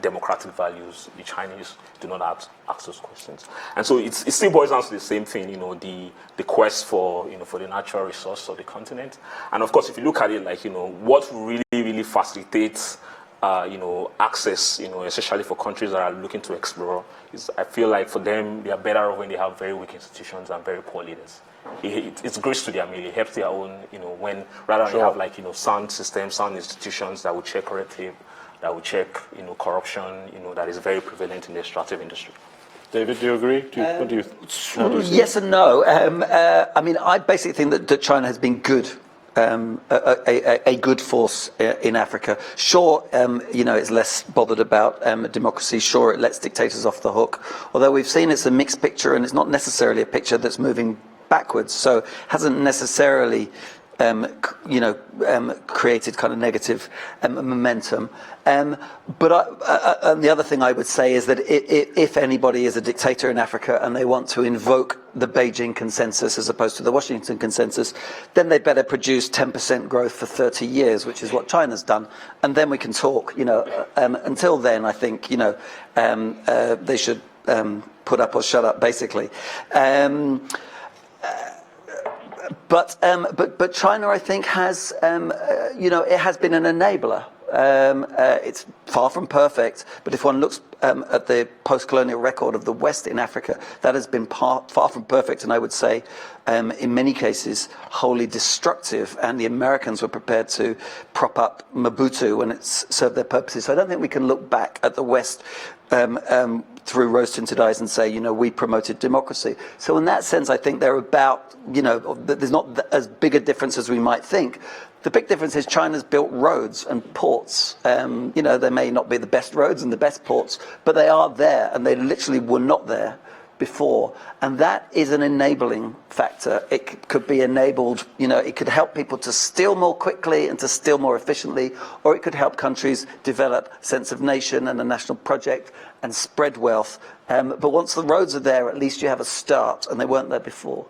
democratic values. The Chinese do not ask those questions. And so it still boils down to the same thing, the quest for, for the natural resource of the continent. And of course, if you look at it what really, really facilitates access, especially for countries that are looking to explore, I feel like for them, they are better off when they have very weak institutions and very poor leaders. It's great to their meal. It helps their own, when rather than have sound systems, sound institutions that will check red tape, that will check, corruption, that is very prevalent in the extractive industry. David, do you agree? What do you Yes and no. I basically think that China has been good. A good force in Africa. Sure, it's less bothered about democracy. Sure, it lets dictators off the hook. Although we've seen it's a mixed picture, and it's not necessarily a picture that's moving backwards. So hasn't necessarily created kind of negative momentum. But the other thing I would say is that if anybody is a dictator in Africa and they want to invoke the Beijing consensus as opposed to the Washington consensus, then they better produce 10% growth for 30 years, which is what China's done. And then we can talk. Until then, I think they should put up or shut up, basically. But China, I think, has it has been an enabler. It's far from perfect, but if one looks at the post-colonial record of the West in Africa, that has been far from perfect, and I would say, in many cases, wholly destructive. And the Americans were prepared to prop up Mobutu when it served their purposes. So I don't think we can look back at the West through rose-tinted eyes and say, we promoted democracy. So in that sense, I think they're about, there's not as big a difference as we might think. The big difference is China's built roads and ports. They may not be the best roads and the best ports, but they are there, and they literally were not there before. And that is an enabling factor. It could be enabled, it could help people to steal more quickly and to steal more efficiently, or it could help countries develop a sense of nation and a national project and spread wealth. But once the roads are there, at least you have a start, and they weren't there before.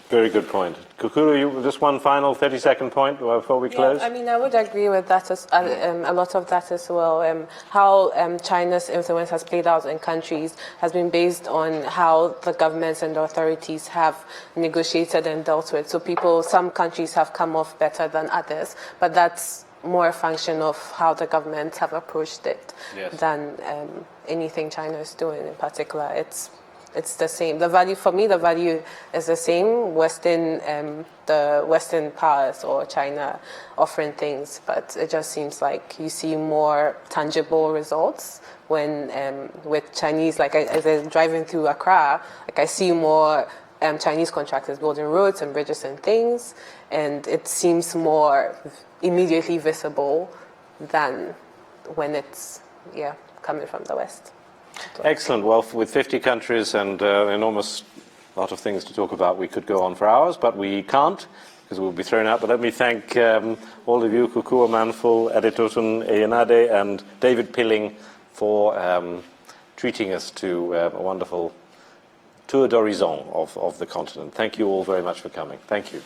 Very good point. Kukuru, just one final 30-second point before we close. Yeah, I would agree with that, a lot of that as well. How China's influence has played out in countries has been based on how the governments and the authorities have negotiated and dealt with. So some countries have come off better than others, but that's more a function of how the governments have approached it than anything China is doing in particular. It's the same. The value is the same. The Western powers or China offering things, but it just seems like you see more tangible results when with Chinese. As I'm driving through Accra, I see more Chinese contractors building roads and bridges and things, and it seems more immediately visible than when it's coming from the West. Excellent. Well, with 50 countries and an enormous lot of things to talk about, we could go on for hours, but we can't. because we'll be thrown out. But let me thank all of you, Kukua Manful, Adedotun Eyinade, and David Pilling for treating us to a wonderful tour d'horizon of the continent. Thank you all very much for coming. Thank you.